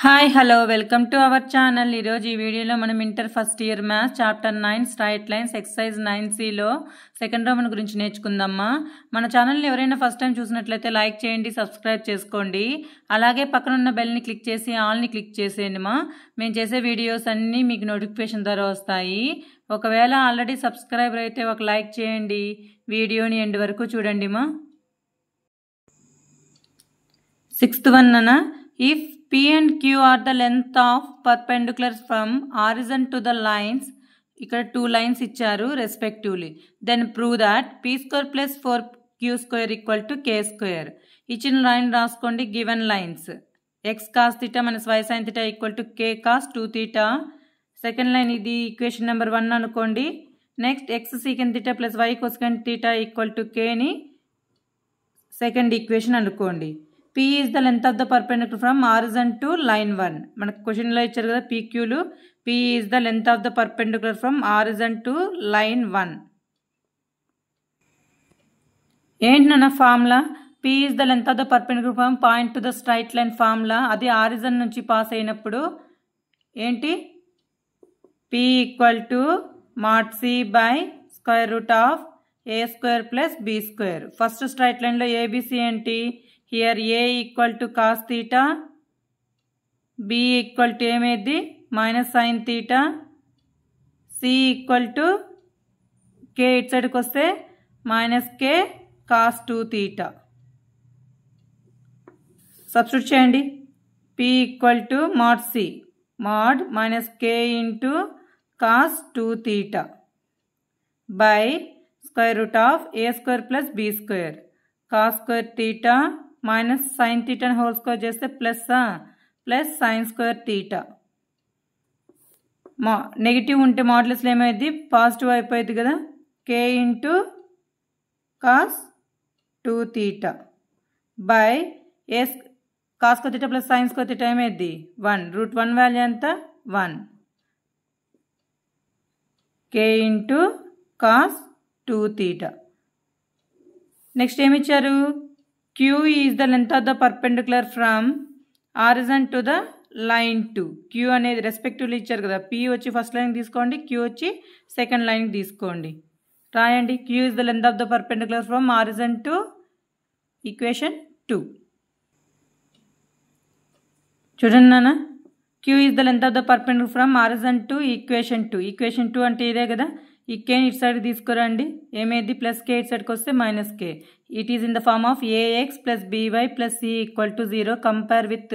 Hi hello welcome to our channel. ఈరోజు ఈ వీడియోలో మనం inter first year maths chapter 9 straight lines exercise 9Cలో సెకండ్ రోమన్ గురించి నేర్చుకుందామా. మన ఛానల్ని ఎవరైనా ఫస్ట్ టైం చూసినట్లయితే లైక్ చేయండి, సబ్స్క్రైబ్ చేసుకోండి. అలాగే పక్కనున్న బెల్ని క్లిక్ చేసి ఆల్ని క్లిక్ చేసేయండి మా. మేము చేసే వీడియోస్ అన్నీ మీకు నోటిఫికేషన్ ద్వారా వస్తాయి. ఒకవేళ ఆల్రెడీ సబ్స్క్రైబర్ అయితే ఒక లైక్ చేయండి, వీడియోని ఎండ్ వరకు చూడండి మా. 6th one అన్న, if P and Q are the length of perpendiculars from horizon to the lines, ఇక్కడ 2 lines ఇచ్చారు respectively, then prove that P square plus 4Q square equal to K square. ఇచ్చిన line రాసుకోండి. given lines x cos theta minus y sin theta equal to K cos 2 theta. Second line ఇది equation number 1 అనుకోండి. Next x secant theta plus y cosecant theta equal to K ని second equation అనుకోండి. P is the length of the perpendicular from horizon to line 1. మనకు క్వశ్చన్లో ఇచ్చారు కదా PQలు. P is the length of the perpendicular from horizon to line 1. ఏంటి నాన్న formula? P is the length of the perpendicular from point to the straight line formula. అది horizon నుంచి pass అయినప్పుడు ఏంటి? P equal to mod C by square root of a square plus b square. First straight లైన్లో ABC ఏంటి? Here a equal to cos theta, b equal to ఏమేది minus sin theta, c equal to k ఇటు సైడ్కి వస్తే minus k cos 2 theta. Substitute చేయండి. p equal to mod c, mod minus k into cos 2 theta by square root of a square plus b square. cos square theta minus sine theta whole square చేస్తే plus sine square theta. Negative ఉంటే మాడ్యులస్లో ఏమైంది? Positive అయిపోయింది కదా. K into cos 2 theta by S cos square theta plus sine square theta ఏమైంది? 1. √1 value ఎంత? 1. K into cos 2 theta. Next ఏమిచ్చారు? Q is the length of the perpendicular from horizon to the line 2. Q అనేది respectively ఇచ్చారు కదా. P వచ్చి first line తీసుకోండి, Q వచ్చి second line తీసుకోండి. రాయండి. Q is the length of the perpendicular from horizon to equation 2. చూడండి నాన్న, Q is the length of the perpendicular from horizon to equation 2. equation 2 అంటే ఇదే కదా. ఈ కేని ఇటు సైడ్ తీసుకురండి. ఏమేది? ప్లస్ కే ఇటు సైడ్కి వస్తే minus k. It is in the form of a x plus b y plus c equal to 0. Compare with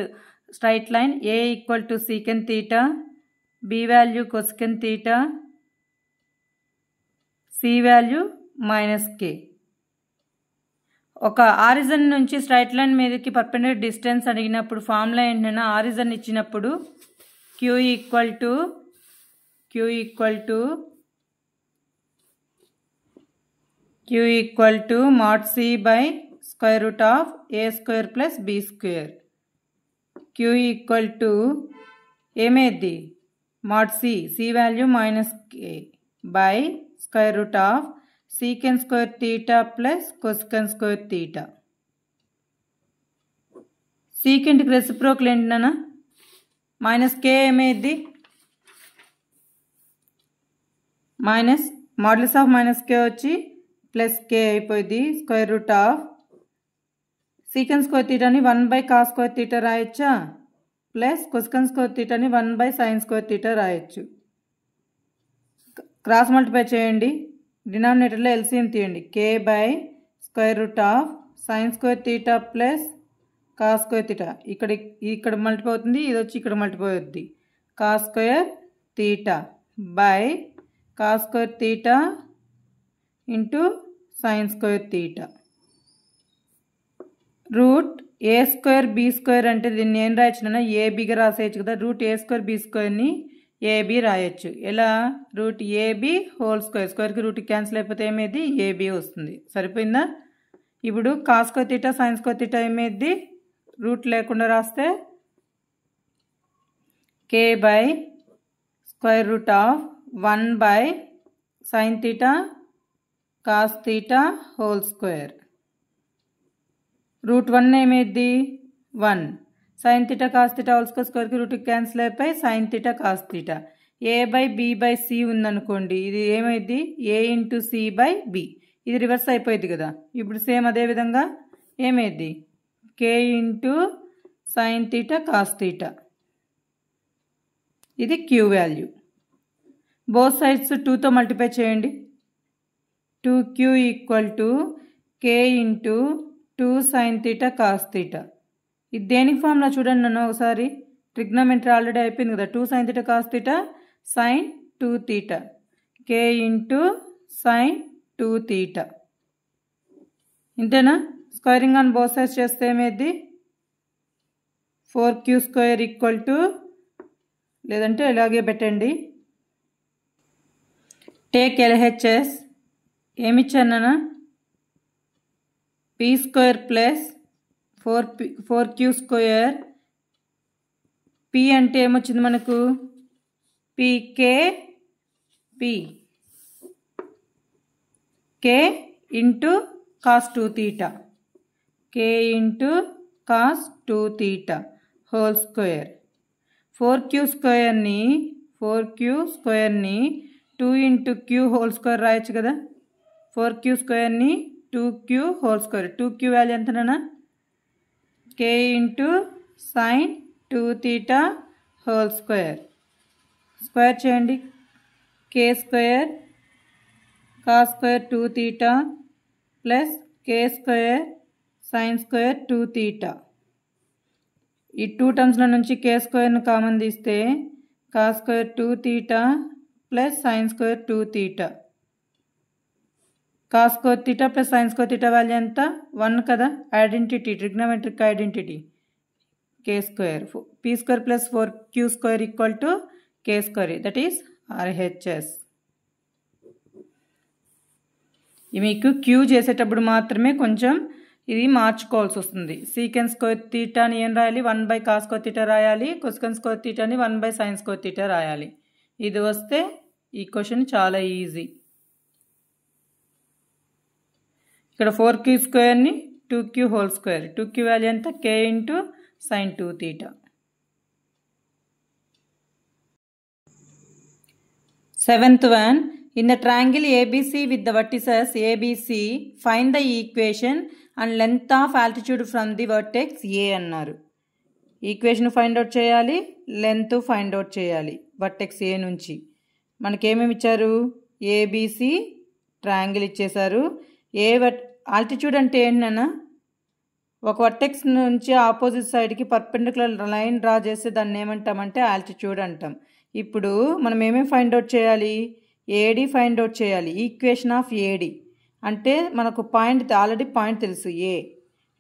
straight line. A equal to secant theta, b value cosecant theta, c value minus k. ఒక origin నుంచి straight line మీదకి perpendicular distance అడిగినప్పుడు formula ఏంటంటే, origin ఇచ్చినప్పుడు q equal to mod c by square root of a square plus b square. Q equal to ఏమేది? mod c value minus k by square root of secant square theta plus cosecant square theta. secant కి reciprocal ఏంటన్నా? Minus k ఏమేది? Minus modulus of minus k వచ్చి plus k అయిపోయింది. Square root of secant square థీటాని 1 by cos square theta రాయొచ్చా? Plus cosecant square థీటాని 1 by sine square theta రాయొచ్చు. Cross multiply చేయండి. డినామినేటర్లో ఎల్సిఎం తీయండి. K by square root of sine square theta plus cos square theta. ఇక్కడ multiply అవుతుంది, ఇది వచ్చి ఇక్కడ మల్టిప్లై అవుతుంది. Cos square theta by cos square theta into sine square theta. Root a square B square అంటే దీన్ని ఏం రాయొచ్చునన్నా? ఏబిగా రాసేయచ్చు కదా. రూట్ ఏ స్క్వేర్ బి స్క్వేర్ని ఏబి రాయొచ్చు. ఎలా? Root a b whole square. స్క్వేర్కి రూట్ క్యాన్సిల్ అయిపోతే ఏమేది? ఏబి వస్తుంది. సరిపోయిందా? ఇప్పుడు cos square theta sine square theta ఏమేది? రూట్ లేకుండా రాస్తే k by square root of 1 by sine theta cos theta whole square. √1 ఏమేది? 1. Sine theta cos theta whole స్క్వేర్కి రూట్ క్యాన్సిల్ అయిపోయి sine theta cos theta. A by b by c ఉందనుకోండి, ఇది ఏమైంది a into c by b, ఇది reverse అయిపోయింది కదా. ఇప్పుడు సేమ్ అదేవిధంగా ఏమైంది k into sine theta cos theta, ఇది క్యూ వాల్యూ. బోత్ సైడ్స్ 2తో మల్టిప్లై చేయండి. 2q equal to k into 2 sine theta cos theta. ఇది దేనికి ఫార్ములా చూడండి నన్ను ఒకసారి. ట్రిగ్నోమెట్రీ ఆల్రెడీ అయిపోయింది కదా. 2 sine theta cos theta sine 2 theta, k into sine 2 theta. ఇంతేనా? స్క్వేరింగ్ ఆన్ బోత్ సైడ్స్ చేస్తే ఏమైంది 4q² ఈక్వల్ టు, లేదంటే ఇలాగే పెట్టండి, టేక్ LHS. ఏమిచ్చాను p² ప్లస్ 4q². p అంటే ఏమొచ్చింది మనకు pk p, k into cos 2 theta, k into cos 2 theta whole square. 4q² ని 2 ఇంటూ క్యూ హోల్ స్క్వేర్ రాయొచ్చు కదా. 4q² ని 2q whole square. 2q value ఎంతనా k into sine 2 theta whole square. Square చేయండి. k² cos square 2 theta plus k² sine square 2 theta. ఈ 2 టర్మ్స్ల నుంచి k² common తీస్తే cos square 2 theta plus sine square 2 theta. Cos square theta plus sine square theta value ఎంత 1 కదా. Identity, trigonometric identity k². p² plus 4q² equal to k², that is RHS. మీకు q చేసేటప్పుడు మాత్రమే కొంచెం ఇది మార్చుకోవాల్సి వస్తుంది. సీకెన్ square థీటాని ఏం రాయాలి 1 బై కాస్ స్క్వేర్ థీటా రాయాలి, కొసెకన్ స్క్వేర్ థీటాని 1 బై సైన్ స్క్వేర్ థీటా రాయాలి. ఇది వస్తే ఈ క్వశ్చన్ చాలా ఈజీ. ఇక్కడ 4q² ని 2q whole square. 2q value ఎంత k into sine 2 theta. 7th one, in the triangle ABC with the vertices ABC, find the equation and length of altitude from the vertex A అన్నారు. Equation find out చేయాలి, length find out చేయాలి vertex A నుంచి. మనకేమేమి ఇచ్చారు ABC triangle ఇచ్చేశారు. Altitude అంటే ఏంటన్నా ఒక vertex నుంచి ఆపోజిట్ సైడ్కి పర్పెండిక్యులర్ లైన్ డ్రా చేస్తే దాన్ని ఏమంటామంటే ఆల్టిట్యూడ్ అంటాం. ఇప్పుడు మనం ఏమేమి ఫైండ్ అవుట్ చేయాలి ఏడి ఫైండ్ అవుట్ చేయాలి. ఈక్వేషన్ ఆఫ్ ఏడి అంటే మనకు పాయింట్ ఆల్రెడీ పాయింట్ తెలుసు ఏ.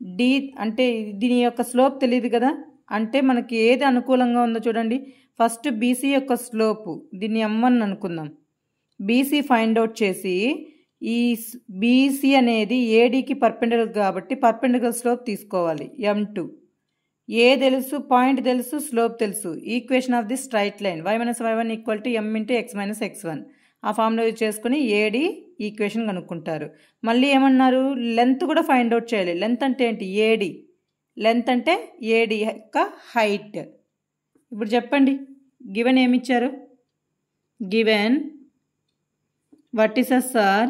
డి అంటే దీని యొక్క స్లోప్ తెలియదు కదా, అంటే మనకి ఏది అనుకూలంగా ఉందో చూడండి. ఫస్ట్ బీసీ యొక్క స్లోపు దీన్ని m1 అనుకుందాం. బీసీ ఫైండ్ అవుట్ చేసి ఈ బీసీ అనేది ఏడీకి పర్పెండిక్యులర్ కాబట్టి పర్పెండిక్యులర్ స్లోప్ తీసుకోవాలి m2. ఏ తెలుసు, పాయింట్ తెలుసు, స్లోప్ తెలుసు. Equation of the straight line y - y1 equal to m into x - x1. ఆ ఫార్ములా యూజ్ చేసుకుని ఏడి ఈక్వేషన్ కనుక్కుంటారు. మళ్ళీ ఏమన్నారు లెంత్ కూడా ఫైండ్ అవుట్ చేయాలి. లెంత్ అంటే ఏంటి ఏడి, లెంత్ అంటే ఏడి యొక్క హైట్. ఇప్పుడు చెప్పండి గివెన్ ఏమిచ్చారు, given vertices are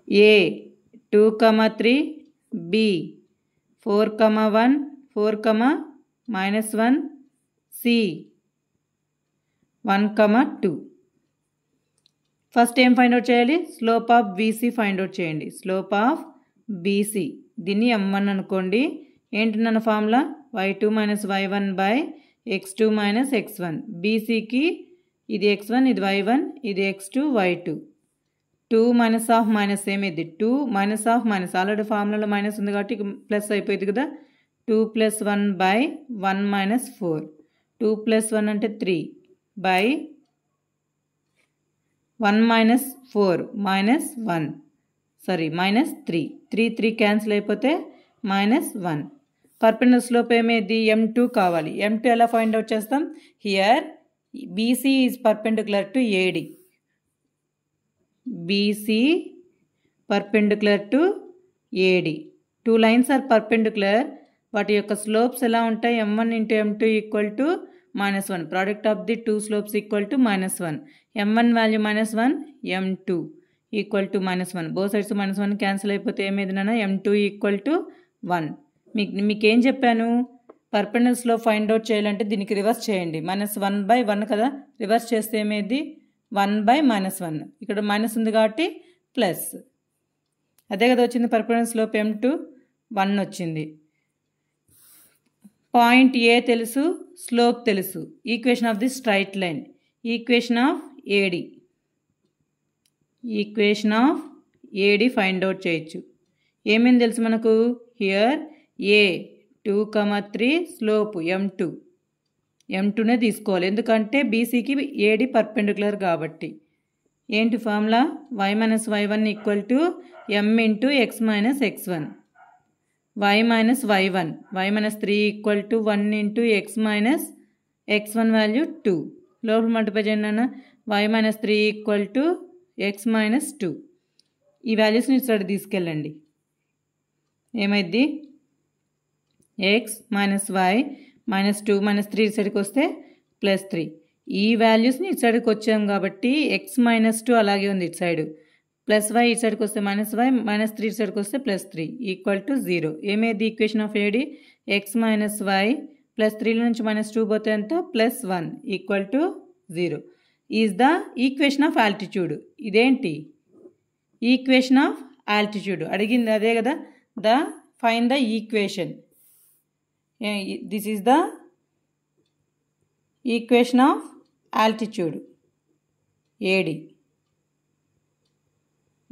A 2, 3, B 4, 1, 4, -1, C 1, 2. First ఏం ఫైండ్ అవుట్ చేయాలి slope of BC find out చేయండి. స్లోప్ ఆఫ్ బీసీ దీన్ని m1 అనుకోండి. ఏంటి నన్న formula y2 - y1 by x2 - x1. బీసీకి ఇది x1, ఇది y1, ఇది x2, y2. 2 minus of minus ఏమైంది 2 మైనస్ ఆఫ్ మైనస్, ఆల్రెడీ ఫార్ములాలో మైనస్ ఉంది కాబట్టి ప్లస్ అయిపోయింది కదా. 2 + 1 బై 1 - 4. 2 + 1 అంటే 3 బై 1 - 4 -1 -3. 3 క్యాన్సిల్ అయిపోతే -1. పర్పెండిక్యులర్ స్లోప్ ఏమేది m2 కావాలి. m2 ఎలా ఫైండ్ అవుట్ చేస్తాం here BC is perpendicular to AD. BC perpendicular to AD. Two lines are perpendicular, వాటి యొక్క స్లోప్స్ ఎలా ఉంటాయి? m1 into m2 equal to -1. Product of the two slopes equal to -1. m1 value -1, m2 equal to -1. Both sides -1 cancel అయిపోతే ఏమేది నాన్న? m2 equal to 1. మీకేం చెప్పాను? Perpendicular slope find out చేయాలంటే దీనికి రివర్స్ చేయండి. -1/1 కదా, రివర్స్ చేస్తే ఏమేది? 1/-1. ఇక్కడ మైనస్ ఉంది కాబట్టి ప్లస్. అదే కదా వచ్చింది పర్పెండిక్యులర్ స్లోప్ m2, 1 వచ్చింది. పాయింట్ ఏ తెలుసు, స్లోప్ తెలుసు. Equation of the straight line, equation of AD, equation of AD find out చేయొచ్చు. ఏమేమి తెలుసు మనకు? హియర్ ఏ 2, 3 స్లోప్ m2నే తీసుకోవాలి, ఎందుకంటే బీసీకి ఏడి పర్పెండిక్యులర్ కాబట్టి. ఏంటి ఫార్ములా? y-y1 equal to m into x minus x1. y-y1, y-3 equal to 1 into x minus x1 value 2. లోపల మల్టిప్లై చేయండి అన్న. y-3 equal to x minus 2. ఈ వాల్యూస్ని ఇటు తీసుకెళ్ళండి. ఏమైద్ది? x minus y minus 2 minus 3 ఇటు సైడ్కి వస్తే +3. ఈ వాల్యూస్ని ఇటు సైడ్కి వచ్చాం కాబట్టి x మైనస్ 2 అలాగే ఉంది ఇటు సైడు. +y ఇటు సైడ్కి వస్తే -y, -3 ఇటు సైడ్కి వస్తే +3 ఈక్వల్ టు 0. ఏమైంది equation of AD? x minus y +3 నుంచి -2 పోతే ఎంత? +1 equal to 0 is the equation of altitude. ఇదేంటి? ఈక్వేషన్ ఆఫ్ ఆల్టిట్యూడ్ అడిగింది అదే కదా. Find the equation. This is the equation of altitude AD.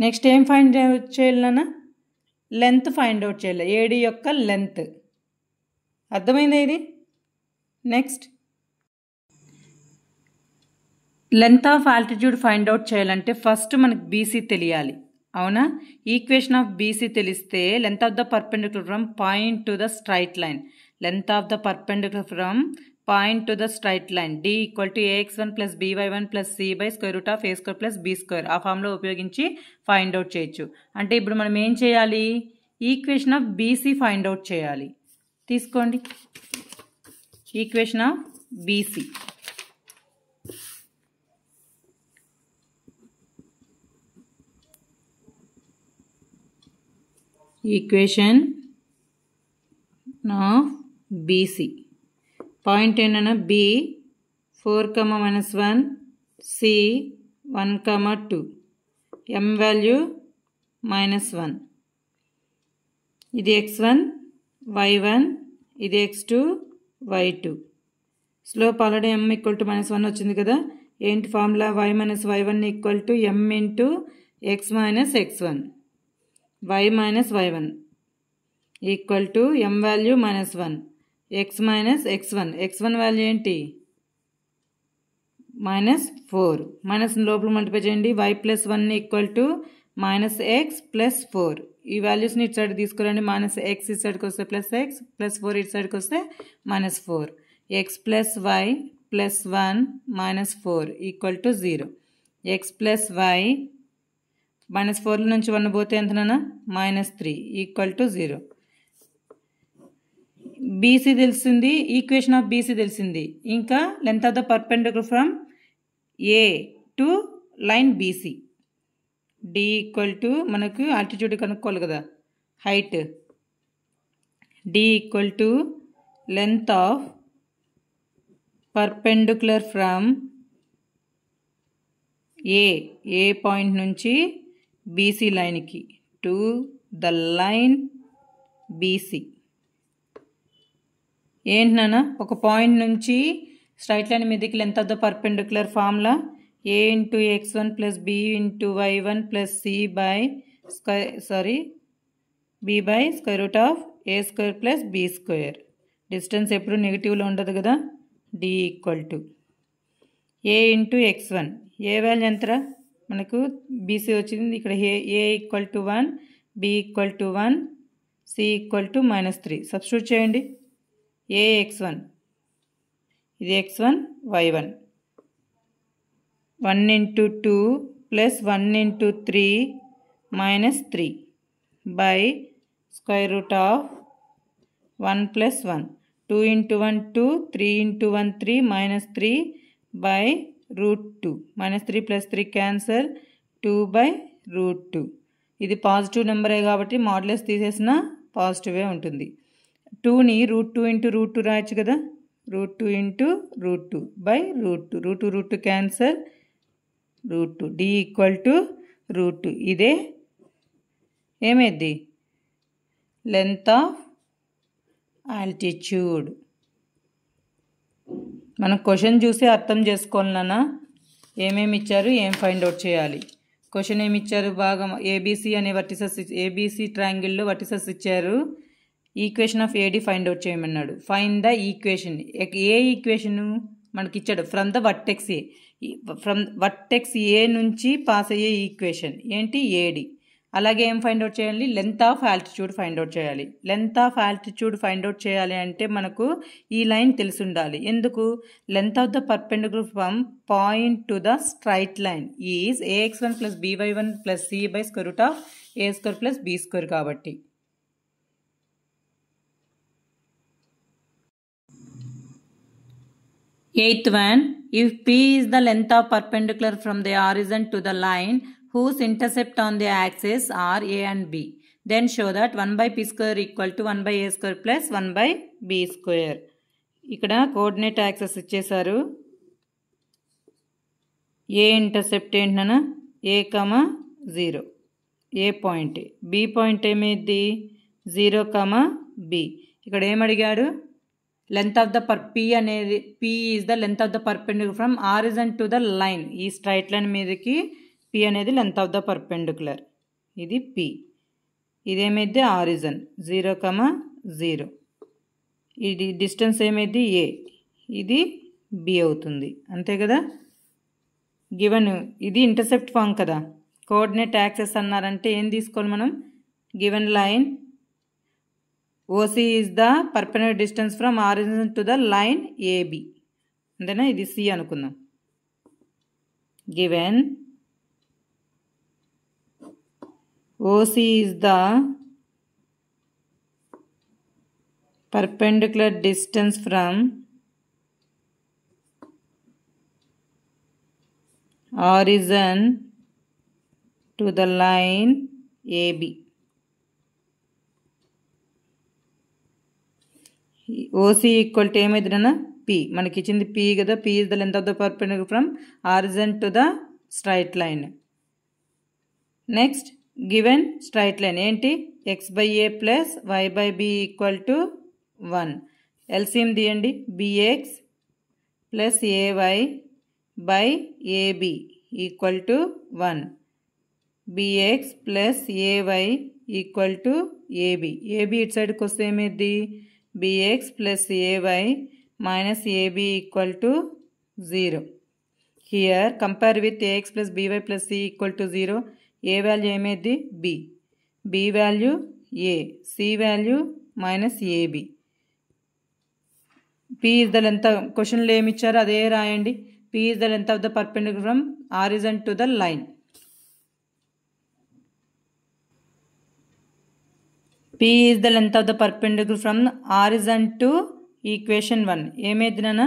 Next ఏం ఫైండ్ అవుట్ చేయాలన్నా? లెంత్ ఫైండ్ అవుట్ చేయాలి, ఏడి యొక్క లెంత్. అర్థమైందా ఇది? Next length of altitude find out చేయాలంటే ఫస్ట్ మనకు బీసీ తెలియాలి, అవునా? ఈక్వేషన్ ఆఫ్ బీసీ తెలిస్తే length of the perpendicular from point to the straight line, length of the perpendicular from point to the straight line d equal to ax1 plus by1 plus c by square root of a2 plus b2 ఆ ఫామ్లో ఉపయోగించి find out చేయొచ్చు. అంటే ఇప్పుడు మనం ఏం చేయాలి? Equation of BC find out చేయాలి. తీసుకోండి equation of BC. Equation of BC point ఏంటన్నా? B 4, -1, C 1, 2, m value -1. ఇది x1, y1, ఇది x2, y2. Slope already m equal to -1 వచ్చింది కదా. ఏంటి ఫార్ములా? y-y1 equal to m into x minus x1. y-y1 equal to m value -1, x minus x1. x1 value ఏంటి? -4. Minus లోపల multiply చేయండి. y plus 1 equal to -x plus 4. ఈ వాల్యూస్ని ఇటు సైడ్ తీసుకురండి. -x ఇటు సైడ్కి వస్తే +x, +4 ఇటు సైడ్కి వస్తే -4. x plus y plus 1 -4 equal to 0. x plus y -4 నుంచి 1 పోతే ఎంతనన్నా? -3 ఈక్వల్ టు 0. బీసీ తెలిసింది, ఈక్వేషన్ ఆఫ్ బీసీ తెలిసింది. ఇంకా length of the perpendicular from A to line BC D equal to మనకు ఆల్టిట్యూడ్ కనుక్కోవాలి కదా, height. D equal to length of perpendicular from A point నుంచి బీసీ లైన్కి టు ద లైన్ బీసీ. ఏంటన్నా? ఒక point నుంచి స్ట్రైట్ లైన్ మీదకి length of the perpendicular formula a into x1 plus b into y1 plus b by square root of a² plus b². Distance ఎప్పుడు నెగిటివ్లో ఉండదు కదా. d equal to a into x1. A value ఎంతరా? మనకు BC వచ్చింది. ఇక్కడ a equal to 1, b equal to 1, c equal to -3. Substitute చేయండి. a x1, ఇది x1 y1. 1 into 2 plus 1 into 3 -3 by square root of 1 plus 1. 2 into 1 2, 3 into 1 3, minus 3 by root 2. Minus 3 plus 3 cancel, 2 by root 2. ఇది positive నెంబరే కాబట్టి modulus తీసేసిన పాజిటివే ఉంటుంది. 2ని route 2 into root 2 రాయొచ్చు కదా. Root 2 into root 2 by root 2. Root 2 cancel, root 2. D equal to root 2. ఇదే ఏమైంది? Length of altitude. మనం క్వశ్చన్ చూసి అర్థం చేసుకోవాలి నాన్న. ఏమేమి ఇచ్చారు, ఏం ఫైండ్ అవుట్ చేయాలి. క్వశ్చన్ ఏమి ఇచ్చారు, భాగం ఏబీసీ అనే వర్టిసెస్, ఏబీసీ ట్రయాంగిల్లో వర్టిసెస్ ఇచ్చారు. Equation of AD find out చేయమన్నాడు. Find the equation. ఏ ఈక్వేషను మనకి ఇచ్చాడు? From the vertex A. From vertex A నుంచి పాస్ అయ్యే ఈక్వేషన్ ఏంటి? ఏడి. అలాగే ఏం ఫైండ్ అవుట్ చేయాలి? Length of altitude find out చేయాలి. Length of altitude find out చేయాలి అంటే మనకు ఈ లైన్ తెలిసి ఉండాలి. ఎందుకు? Length of the perpendicular from point to the straight line is ax1 plus by1 plus c by square root of a square plus b square. కాబట్టి eighth one, if p is the length of perpendicular from the horizon to the line whose intercept on the axis are a and b, then show that 1 by p square equal to 1 by a square plus 1 by b square. ఇక్కడ coordinate access ఇచ్చేశారు. ఏ intercept ఏంటన్నా? a, 0 A point. b point ఏమైంది? 0, b. ఇక్కడ ఏమడిగాడు? Length of the p అనేది, p is the length of the perpendicular from origin to the line. ఈ straight line మీదకి p అనేది length of the perpendicular. ఇది p. ఇదేమైంది? Origin. 0, 0. ఇది distance ఏమైంది? a. ఇది b అవుతుంది. అంతే కదా. గివెన్ ఇది ఇంటర్సెప్ట్ ఫామ్ కదా. కోఆర్డినేట్ యాక్సెస్ అన్నారంటే ఏం తీసుకోవాలి మనం? Given line OC is the perpendicular distance from origin to the line AB. అంతేనా? ఇది C అనుకుందాం. Given OC is the perpendicular distance from origin to the line AB. OC equal to ఏమైందినా? P. మనకి ఇచ్చింది P కదా. P is the length of the perpendicular from origin to the straight line. Next given straight line ఏంటి? x by a plus y by b equal to 1. LCM తీయండి. bx plus ay by a b equal to 1. bx plus ay equal to a b. A b ఇటు సైడ్కి వస్తే ఏమైంది? bx plus ay minus ab equal to 0. Here compare with ax plus by plus c equal to 0. A value ఏమైంది? b. b value a. c value minus ab. p is the length of, క్వశ్చన్లో ఏమి ఇచ్చారో అదే రాయండి. p is the length of the perpendicular from horizon to the line. P is the length of the perpendicular from horizon to equation 1. ఏమైంది నాన్న?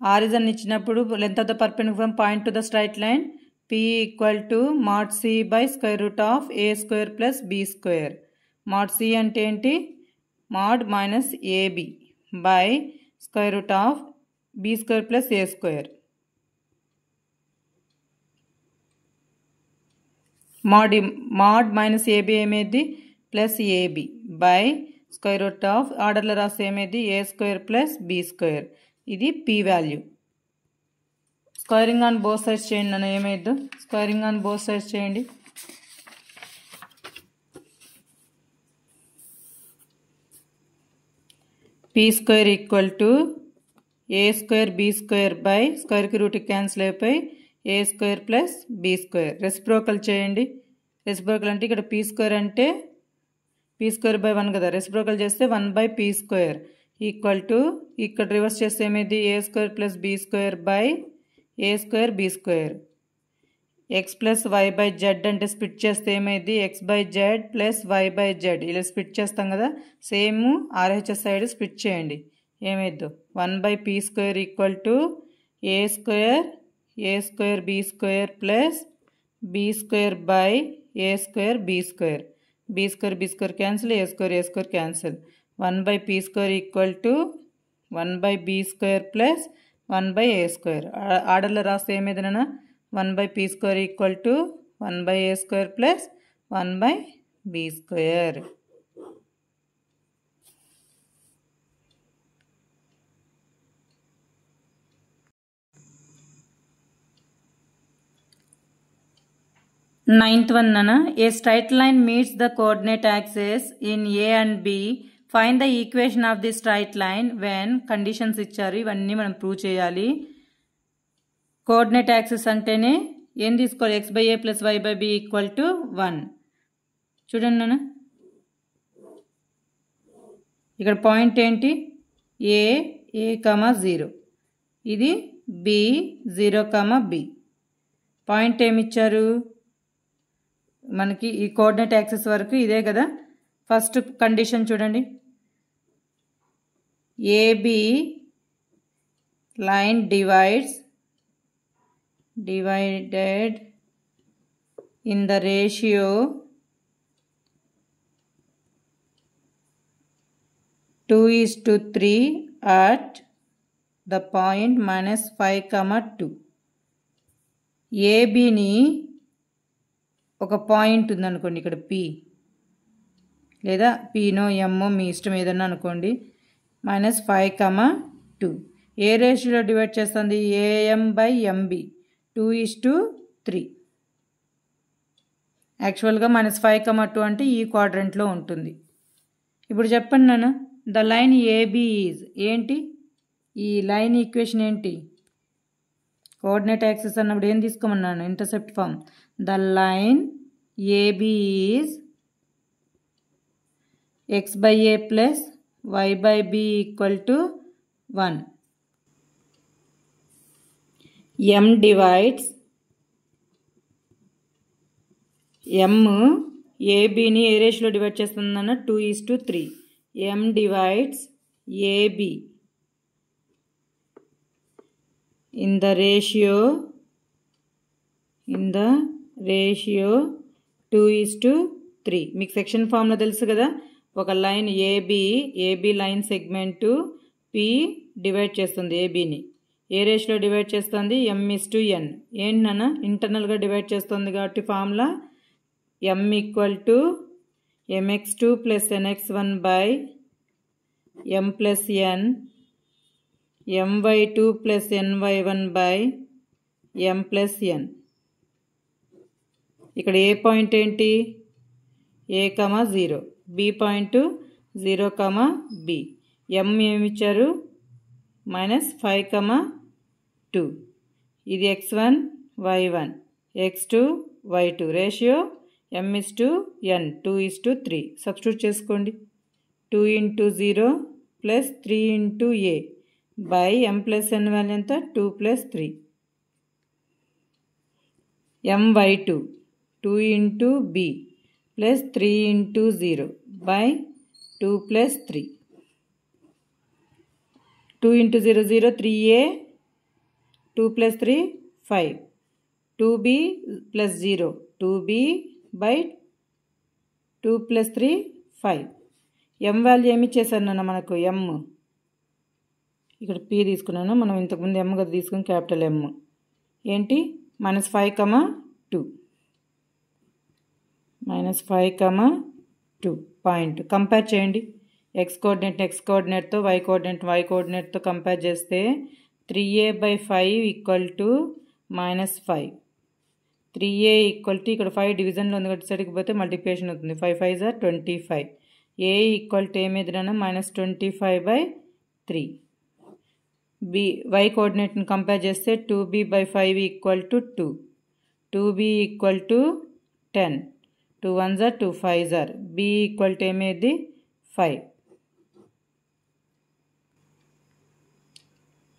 Origin ఇచ్చినప్పుడు length of the perpendicular from point to the straight line P equal to mod c by square root of a square plus b square. mod c అంటే ఏంటి? mod minus ab by square root of b square plus a square. mod minus ab ఏమైంది? Plus AB by square root of ఆర్డర్లో రాస్తే ఏమైంది? ఏ square plus B square. ఇది P value. Squaring on both sides చేయండి నన్ను. ఏమైద్దు? Squaring on both sides చేయండి. P square equal to A square B square by స్క్వేర్కి రూట్ క్యాన్సిల్ అయిపోయి a square plus B square. Reciprocal చేయండి. Reciprocal అంటే ఇక్కడ పి స్క్వేర్ అంటే పీ స్క్వేర్ బై 1 కదా. రెసిప్రోకల్ చేస్తే 1 by p square equal to ఇక్కడ రివర్స్ చేస్తే ఏమైంది? ఏ square plus b square by A square b square. X plus why by z అంటే స్ప్లిట్ చేస్తే ఏమైంది X by Z plus why by Z ఇలా split చేస్తాం కదా, సేమ్ ఆర్హెచ్ఎస్ సైడ్ స్ప్లిట్ చేయండి. ఏమైద్దు 1/p² equal to A square B square plus b² by A square B square. B square cancel, A square cancel. 1/p² equal to 1/b² plus 1/a². ఆర్డర్లో రాస్తే ఏమైందన్నా 1/p² equal to 1/a² plus 1/b². Ninth one nana, a straight line meets the coordinate axis in A and B. Find the equation of the straight line when conditions ఇచ్చారు. ఇవన్నీ మనం prove చేయాలి. Coordinate axis అంటేనే ఏం తీసుకోవాలి, x/a plus y/b equal to 1. చూడండి నాన్న, ఇక్కడ పాయింట్ ఏంటి a 0, ఇది b 0, b. పాయింట్ ఏమిచ్చారు మనకి ఈ కోఆర్డినేట్ యాక్సిస్ వరకు ఇదే కదా. ఫస్ట్ కండిషన్ చూడండి, AB line divided in the ratio 2:3 at the point -5, 2. ABని ఒక పాయింట్ ఉందనుకోండి, ఇక్కడ P లేదా Pనో Mఓ మీ ఇష్టం ఏదన్నా అనుకోండి, -5, 2. ఏ రేషియోలో డివైడ్ చేస్తుంది, AM/MB 2:3. యాక్చువల్గా -5, 2 అంటే ఈ క్వాడ్రంట్లో ఉంటుంది. ఇప్పుడు చెప్పండి నాన్న, ద లైన్ AB ఈజ్ ఏంటి, ఈ లైన్ ఈక్వేషన్ ఏంటి, కోఆర్డినేట్ యాక్సిస్ అన్నప్పుడు ఏం తీసుకోమన్నాను, intercept form. The line AB is x/a plus y/b equal to 1. M divides ABని ఏ రేషియోలో డివైడ్ చేస్తుందన్న 2:3. M divides AB in the ratio 2:3. మీకు సెక్షన్ ఫామ్లో తెలుసు కదా, ఒక line AB line segment P divide చేస్తుంది ABని. ఏ రేషియోలో డివైడ్ చేస్తుంది, M:n. ఏంటి నాన్న, ఇంటర్నల్గా డివైడ్ చేస్తుంది కాబట్టి formula M equal to mx2 plus nx1 by m plus n, my2 plus ny1 by m plus n. ఇక్కడ ఏ పాయింట్ ఏంటి, A, 0, B point 0, B. M ఏమిచ్చారు, -5, 2. ఇది x1 y1 x2 y2 ratio m:n 2:3. Substitute చేసుకోండి. 2 × 0 plus 3 × a by m plus n value ఎంత, 2 + 3. my2 2 × b plus 3 × 0 by 2 + 3. 2 × 0 0 3a 2 + 3 5. 2b + 0 2b by 2 + 3 5. m value ఏమి ఇచ్చేసారు నాన్న మనకు, m ఇక్కడ p తీసుకున్నాను, మనం ఇంతకుముందు m కదా తీసుకుని క్యాపిటల్ M. ఏంటి -5, 2 -5, 2 పాయింట్. కంపేర్ చేయండి, x కోఆర్డినేట్తో y కోఆర్డినేట్తో కంపేర్ చేస్తే 3a/5 equal to -5. 3a equal to ఇక్కడ 5 డివిజన్లో ఉంది కాబట్టి సరిగ్గా పోతే మల్టిప్లికేషన్ అవుతుంది. 5 5 = 25. a ఈక్వల్ టు ఏమిదినా -25/3. y కోఆర్డినేట్ని కంపేర్ చేస్తే 2b/5 equal to 2. 2b equal to 10. 2 1s are 2 5s are. b equal to ఏమేది 5.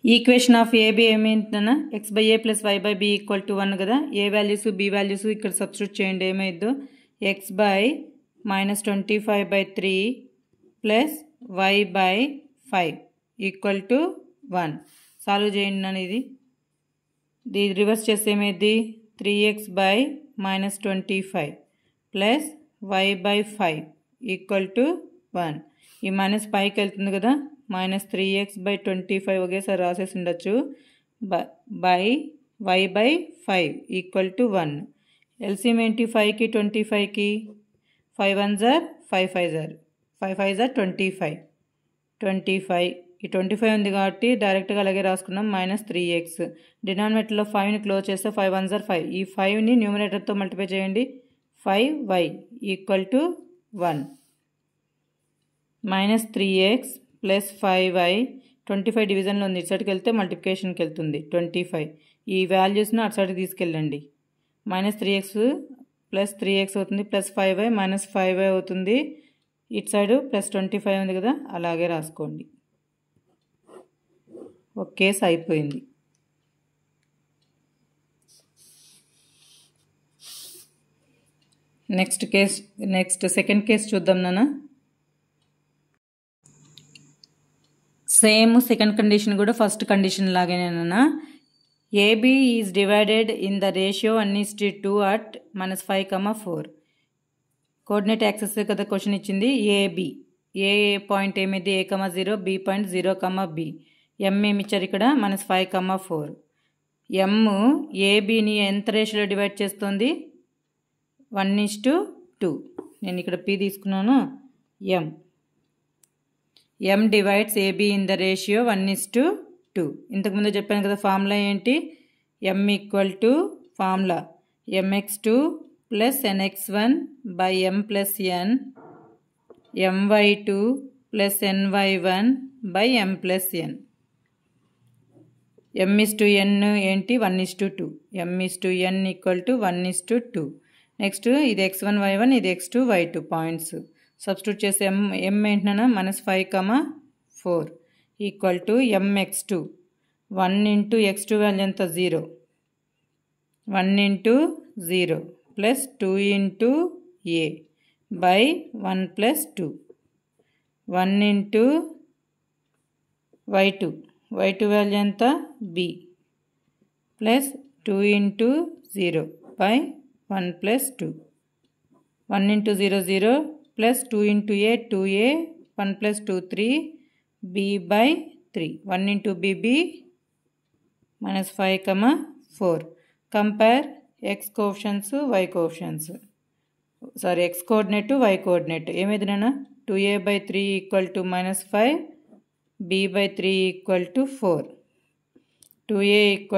ఈక్వేషన్ ఆఫ్ ఏబి ఏమైందన్నా x/a + y/b = 1 కదా. ఏ వాల్యూస్ బి వాల్యూస్ ఇక్కడ సబ్స్టిట్యూట్ చేయండి. ఏమైద్దో x/-25/3 + y/5 = 1. సాల్వ్ చేయండి నన్ను. ఇది రివర్స్ చేస్తే ఏమైంది 3x/-25 + y/5 = 1. ఈ మైనస్ పైకి వెళ్తుంది కదా. -3x/25 ఒకేసారి రాసేసి ఉండొచ్చు. By y/5 = 1. ఎల్సిఎం ఏంటి 5కి 25కి 5 1s are 5 5s are 5 5s are 25. 25 ఈ 25 ఉంది కాబట్టి డైరెక్ట్గా అలాగే రాసుకున్నాం. -3x డినామినేటర్లో 5ని క్లోజ్ చేస్తే 5 1s are 5. ఈ 5ని న్యూమరేటర్తో మల్టిప్లై చేయండి. 5y = 1. -3x + 5y 25 డివిజన్లో ఉంది. ఇటు సైడ్కి వెళ్తే మల్టిప్లికేషన్కి వెళ్తుంది 25. ఈ వాల్యూస్ను అటు సైడ్కి తీసుకెళ్ళండి. -3x + 3x అవుతుంది, +5y -5y అవుతుంది. ఇటు సైడు +25 ఉంది కదా, అలాగే రాసుకోండి. ఒక కేసు అయిపోయింది. నెక్స్ట్ సెకండ్ కేసు చూద్దాం నాన్న. సేమ్ సెకండ్ కండిషన్ కూడా ఫస్ట్ కండిషన్ లాగేనేనా. AB is divided in the ratio 1:2 at -5, 4. Coordinate axes కదా క్వశ్చన్ ఇచ్చింది. ఏబి ఏ పాయింట్ ఏమిది a,0, బి పాయింట్ 0, b. ఎం ఏమి ఇచ్చారు ఇక్కడ -5, 4. ఎం ఏబిని ఎంత రేషియోలో డివైడ్ చేస్తుంది 1:2. నేను ఇక్కడ పి తీసుకున్నాను. M divides AB in the ratio 1:2. ఇంతకుముందు చెప్పాను కదా ఫార్ములా ఏంటి. ఎం = formula mx2 + nx1/m + n, my2 + ny1/m + n. m/n ఏంటి 1:2. m/n = 1:2. నెక్స్ట్ ఇది x1 y1, ఇది x2 y2 పాయింట్స్ సబ్స్టిట్యూట్ చేస్తే m ఏంటన్నా -5, 4 = mx2. 1 × x2 వాల్యూ ఎంత 0. 1 × 0 + 2 × a by 1 + 2. 1 × y2 వాల్యూ ఎంత b + 2 × 0 by 1 + 2. 1 × 0 0 + 2 × a 2a, 1 + 2 3, b by 3. 1 × bb -5, 4. Compare x coefficients y coefficients. Sorry x coordinate y coordinate. ఏమైందినా 2a/3 = -5, b/3 = 4. 2a =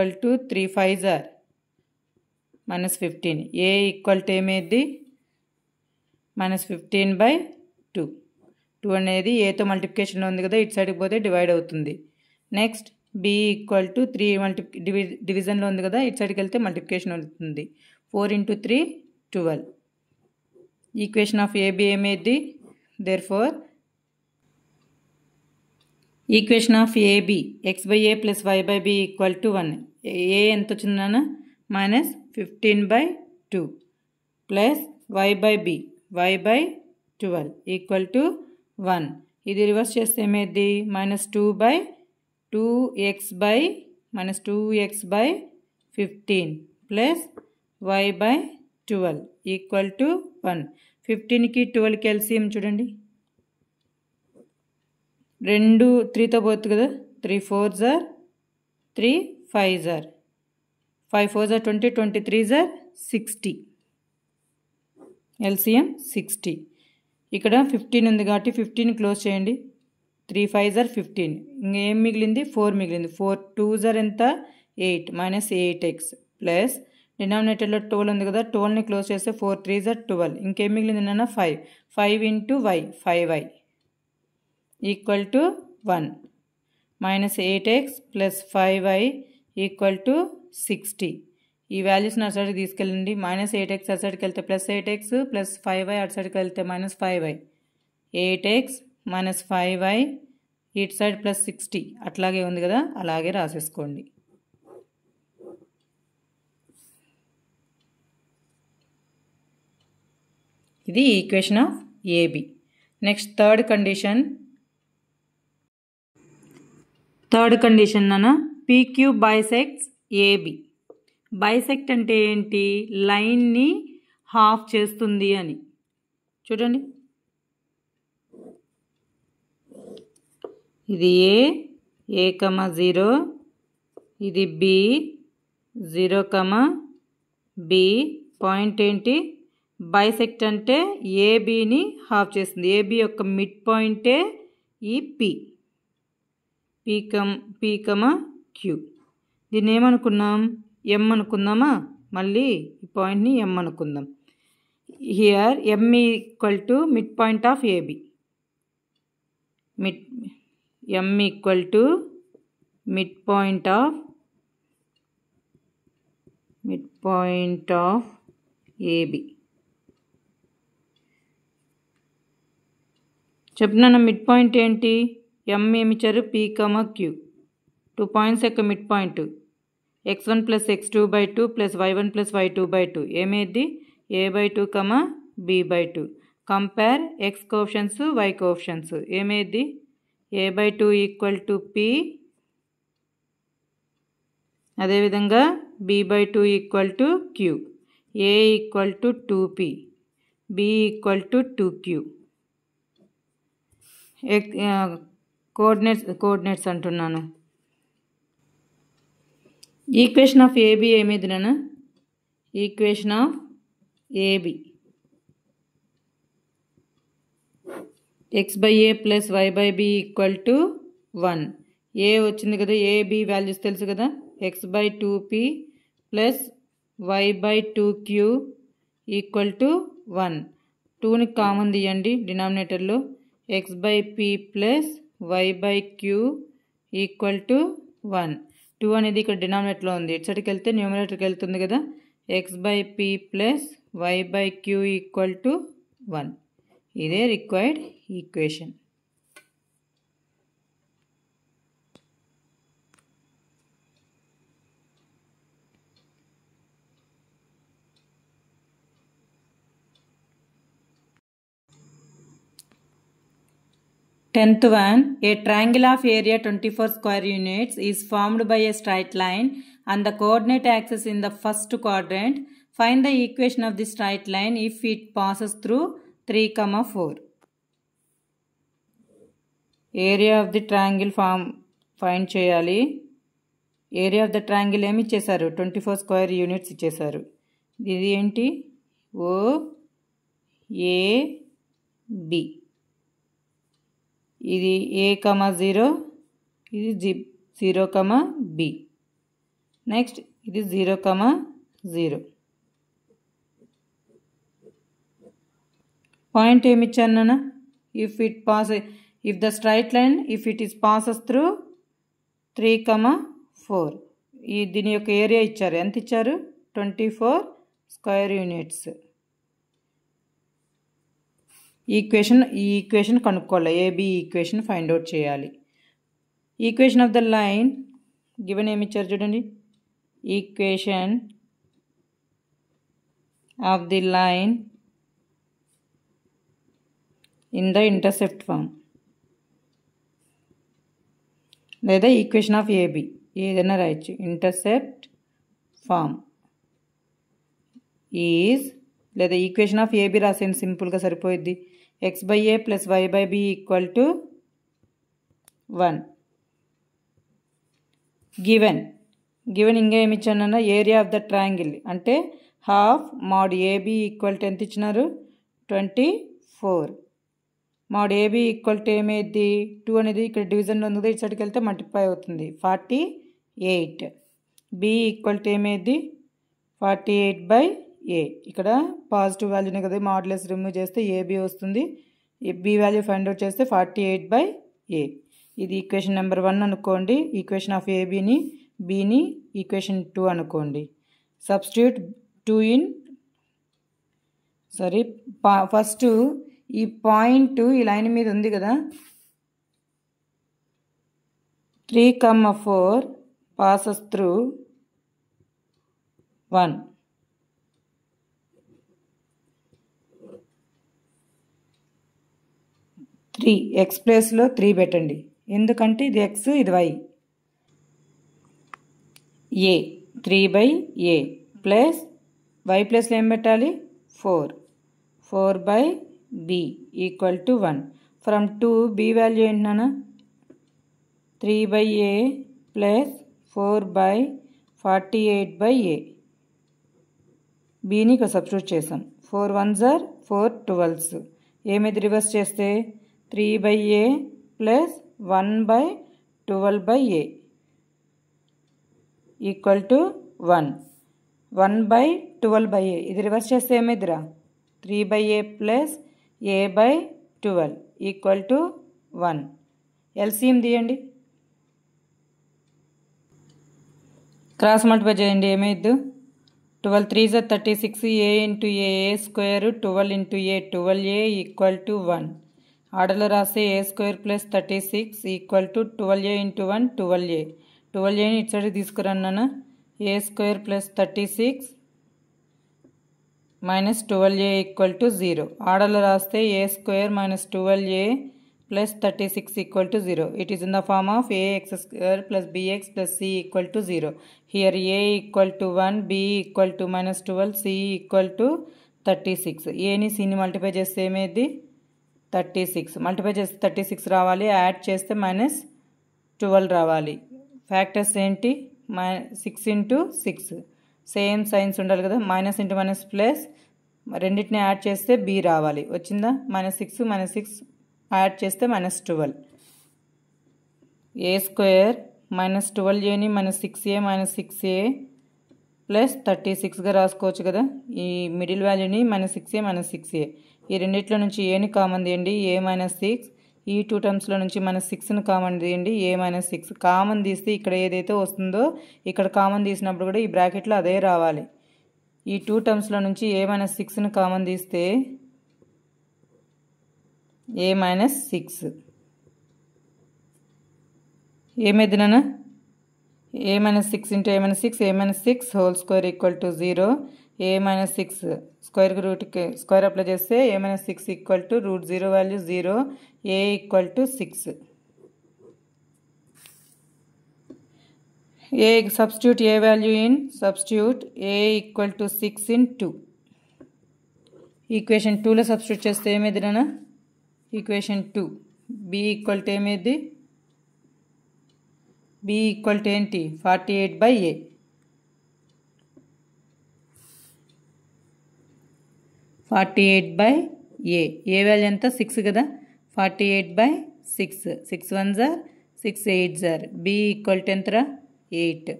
3 5s are -15. a = ఏమైంది -15/2. 2 అనేది ఏతో మల్టిప్లికేషన్లో ఉంది కదా, ఇటు సైడ్కి పోతే డివైడ్ అవుతుంది. నెక్స్ట్ b = 3 డివిజన్లో ఉంది కదా, ఇటు సైడ్కి వెళ్తే మల్టిప్లికేషన్ అవుతుంది. 4 × 3 12. ఈక్వేషన్ ఆఫ్ ఏబి ఏమైంది. Therefore equation of AB x/a + y/b = 1. A ఎంత వచ్చిందన్న -15/2 + y/b y/12 = 1. ఇది రివర్స్ చేస్తే ఏమైంది -2x/15 + y/12 = 1. 15కి 12కి ఎల్సిఎం చూడండి. 2 3తో పోతుంది కదా. 3 4s are 3 5s are 5 4s are 20, 23s are 60. LCM 60. ఇక్కడ 15 ఉంది కాబట్టి 15 క్లోజ్ చేయండి. 3 5s are 15. ఇంకేం మిగిలింది 4 మిగిలింది. 4 2s are ఎంత 8 -8x ప్లస్ డినామినేటర్లో 12 ఉంది కదా, 12ని క్లోజ్ చేస్తే 4 3s are 12. ఇంకేం మిగిలింది నాన్న 5. 5 × y 5y = 1. -8x + 5y = 60. ఈ వాల్యూస్ని అటు సైడ్కి తీసుకెళ్ళండి. -8x అటు సైడ్కి వెళ్తే +8x + 5y అటు సైడ్కి వెళ్తే -5y. 8x - 5y ఇటు సైడ్ ప్లస్ 60 అట్లాగే ఉంది కదా, అలాగే రాసేసుకోండి. ఇది equation of AB. Next third condition నాన్న, పీక్యూ బైసెక్ట్స్ ఏబి. బైసెక్ట్ అంటే ఏంటి? లైన్ని హాఫ్ చేస్తుంది అని. చూడండి, ఇది ఏ కమా 0, ఇది బి 0 కమా బి. పాయింట్ ఏంటి? బైసెక్ట్ అంటే ఏబిని హాఫ్ చేస్తుంది. ఏబి యొక్క మిడ్ పాయింటే ఈ పీ కమా క్యూ. దీన్ని ఏమనుకున్నాం? ఎం అనుకుందామా? మళ్ళీ ఈ పాయింట్ని ఎం అనుకుందాం. Here M equal to mid point of AB. M equal to mid point of AB. చెప్తున్నాను, మిడ్ పాయింట్ ఏంటి? ఎం ఏమిచ్చారు? P comma Q. 2 పాయింట్స్ యొక్క mid point x1 plus x2/2 plus y1 plus y2/2 ఏమైంది? a/2 comma b/2. Compare x coefficients y coefficients. ఏమైంది? a/2 equal to p, అదేవిధంగా b/2 equal to q. a equal to 2p, b equal to 2q. Coordinates అంటున్నాను. Equation of AB ఏమిది నాన్న? Equation of AB x/a plus y/b equal to 1. A వచ్చింది కదా, AB values తెలుసు కదా. x/2p plus y/2q equal to 1. 2ని common తీయండి డినామినేటర్లో. x/p plus y/q equal to 1. 2 అనేది ఇక్కడ డినామినేటర్లో ఉంది, ఇటు సైడ్కి వెళ్తే న్యూమరేటర్కి వెళ్తుంది కదా. x/p plus y/q equal to 1. ఇదే required equation. Tenth one, a triangle of area 24 square units is formed by a straight line and the coordinate axis in the first quadrant. Find the equation of the straight line if it passes through 3, 4. Area of the triangle find చేయాలి. Area of the triangle ఏమి ఇచ్చేశారు? 24 square units ఇచ్చేశారు. ఇది ఏంటి? ఓ A B. ఇది a, 0, ఇది 0, b. Next ఇది 0, 0. Point ఏమి ఇచ్చాను నాన్న? If the straight line if it is passes through 3, 4. దీని యొక్క ఏరియా ఇచ్చారు. ఎంత ఇచ్చారు? 24 స్క్వేర్ యూనిట్స్. ఈ ఈక్వేషన్ కనుక్కోవాలి. ఏబి ఈక్వేషన్ ఫైండ్ అవుట్ చేయాలి. Equation of the line given ఏమి ఇచ్చారు చూడండి. Equation of the line in the intercept form లేదా ఈక్వేషన్ ఆఫ్ ఏబి ఏదైనా రాయొచ్చు. ఇంటర్సెప్ట్ ఫామ్ ఈజ్ లేదా ఈక్వేషన్ ఆఫ్ ఏబి రాసేయండి, సింపుల్గా సరిపోయిద్ది. x/a plus y/b equal to 1. Given ఇంకా ఏమి ఇచ్చానన్నా? ఏరియా ఆఫ్ ద ట్రయాంగిల్ అంటే half mod AB equal to ఎంత ఇచ్చినారు? 24. మాడ్ ఏబి ఈక్వల్ టు ఏమైంది? 2 అనేది ఇక్కడ డివిజన్లో ఉంది కదా, ఇటు సైడ్కి వెళ్తే మల్టిప్లై అవుతుంది. 48. బి ఈక్వల్ టు ఏమైంది? 48/a. ఇక్కడ పాజిటివ్ వాల్యూనే కదా, మాడ్యులస్ రిమూవ్ చేస్తే ఏబి వస్తుంది. బి వాల్యూ ఫైండ్ అవుట్ చేస్తే 48/a. ఇది ఈక్వేషన్ నెంబర్ 1 అనుకోండి. ఈక్వేషన్ ఆఫ్ ఏబిని, బిని ఈక్వేషన్ 2 అనుకోండి. సబ్స్టిట్యూట్ 2 ఇన్ ఫస్ట్ ఈ పాయింట్ ఈ లైన్ మీద ఉంది కదా, 3, 4 passes through 1. 3 x ప్లేస్లో 3 పెట్టండి, ఎందుకంటే ఇది x ఇది y. a 3/a plus y ప్లేస్లో ఏం పెట్టాలి 4/b equal to 1. From 2 b value ఏంటి నాన్న 3/a ప్లస్ 4/48/a. bని ఇక్కడ సబ్స్టిట్యూట్ చేసాం. 4 1s are 4 12s. ఏమైతే రివర్స్ చేస్తే 3/a plus 1/12/a equal to 1. 1/12/a ఇది రివర్స్ చేస్తే ఏమైందిరా 3/a plus a/12 equal to 1. LCM తీయండి, క్రాస్ మల్టిప్లై చేయండి, ఏమైద్దు 12 3s are 36, a into a square 12 into a 12a equal to 1. ఆర్డర్లో రాస్తే a square plus 36 equal to 12a into 1 12a. 12aని ఇటు side తీసుకురన్నాను, a square plus 36 minus 12a equal to 0. ఆర్డర్లో రాస్తే a square minus 12a plus 36 equal to 0. It is in the form of ax square plus bx plus c equal to 0. Here a equal to 1, b equal to minus 12, c equal to 36. a ni c ni multiply చేస్తే ఏమైంది 36. Multiply చేస్తే 36 రావాలి, add చేస్తే minus 12 రావాలి. Factors ఏంటి 6 into 6 same signs ఉండాలి కదా, minus into minus plus రెండింటిని యాడ్ చేస్తే b రావాలి. వచ్చిందా -6 -6 యాడ్ చేస్తే -12. a స్క్వేర్ మైనస్ 12aని -6a -6a ప్లస్ 36గా రాసుకోవచ్చు కదా. ఈ మిడిల్ వాల్యూని -6a -6a, ఈ రెండిట్లో నుంచి ఏని కామన్ తీయండి a -6, ఈ 2 టర్మ్స్లో నుంచి -6ని కామన్ తీయండి a -6. కామన్ తీస్తే ఇక్కడ ఏదైతే వస్తుందో ఇక్కడ కామన్ తీసినప్పుడు కూడా ఈ బ్రాకెట్లో అదే రావాలి. ఈ 2 టర్మ్స్లో నుంచి a -6ని కామన్ తీస్తే a -6 ఏమైంది నాన్న a -6 into a -6 whole square equal to 0. a -6 స్క్వేర్కి రూట్కి స్క్వేర్ అప్లై చేస్తే a -6 equal to √0 value 0, a equal to 6. a substitute a value in substitute a equal to 6 in 2. Equation 2లో substitute చేస్తే ఏమైంది నాన్న ఈక్వేషన్ 2 b ఈక్వల్ టు ఏమైంది b equal to ఏంటి 48/a. 48/a ఏ value ఎంత 6 కదా, 48/6. 6 1s are 6 8s are. b equal to ఎంతరా 8.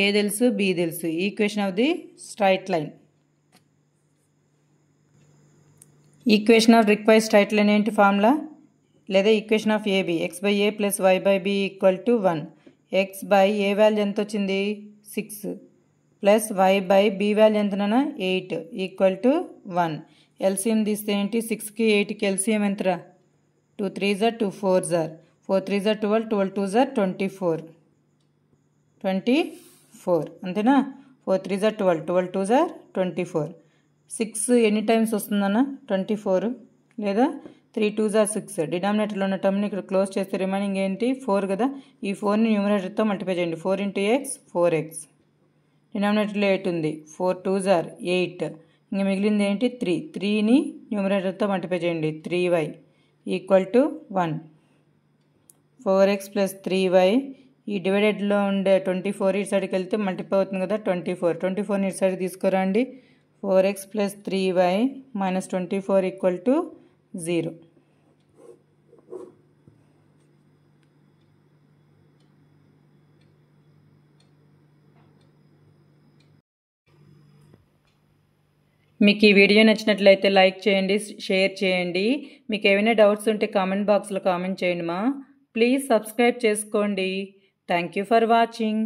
a తెలుసు b తెలుసు. Equation of the straight line. Equation of required straight line ఏంటి ఫార్ములా, లేదా equation of AB x/a plus y/b equal to 1. x/a value ఎంత వచ్చింది 6 plus y/b value ఎంతనా 8 equal to 1. LCM తీస్తే ఏంటి 6కి 8కి ఎల్సిఎం ఎంతరా 2 3s are 2 4s are 4 3s are 12 12 2s are 24 అంతేనా. 4 3s are 12 12 2s are 24. 6 ఎన్ని టైమ్స్ వస్తుందన్న 24, లేదా 3 2s are 6. డినామినేటర్లో ఉన్న టర్మ్ని ఇక్కడ క్లోజ్ చేస్తే రిమైనింగ్ ఏంటి 4 కదా. ఈ 4ని న్యూమరేటర్తో మల్టిప్లై చేయండి. 4 ఇంటూ ఎక్స్ 4x. డినామినేటర్లో 8 ఉంది, 4 2s are 8. ఇంకా మిగిలింది ఏంటి 3. 3ని న్యూమరేటర్తో మల్టిప్లై చేయండి 3y equal to 1. 4x plus 3y. ఈ డివైడెడ్లో ఉండే 24 ఇటు సైడ్కి వెళ్తే మల్టిప్లై అవుతుంది కదా 24ని ఇటు సైడ్ తీసుకురండి. 4x plus 3y minus 24 equal to 0. మీకు ఈ వీడియో నచ్చినట్లయితే లైక్ చేయండి, షేర్ చేయండి. మీకు ఏమైనా డౌట్స్ ఉంటే కామెంట్ బాక్స్లో కామెంట్ చేయండి మా. ప్లీజ్ సబ్స్క్రైబ్ చేసుకోండి. Thank you for watching.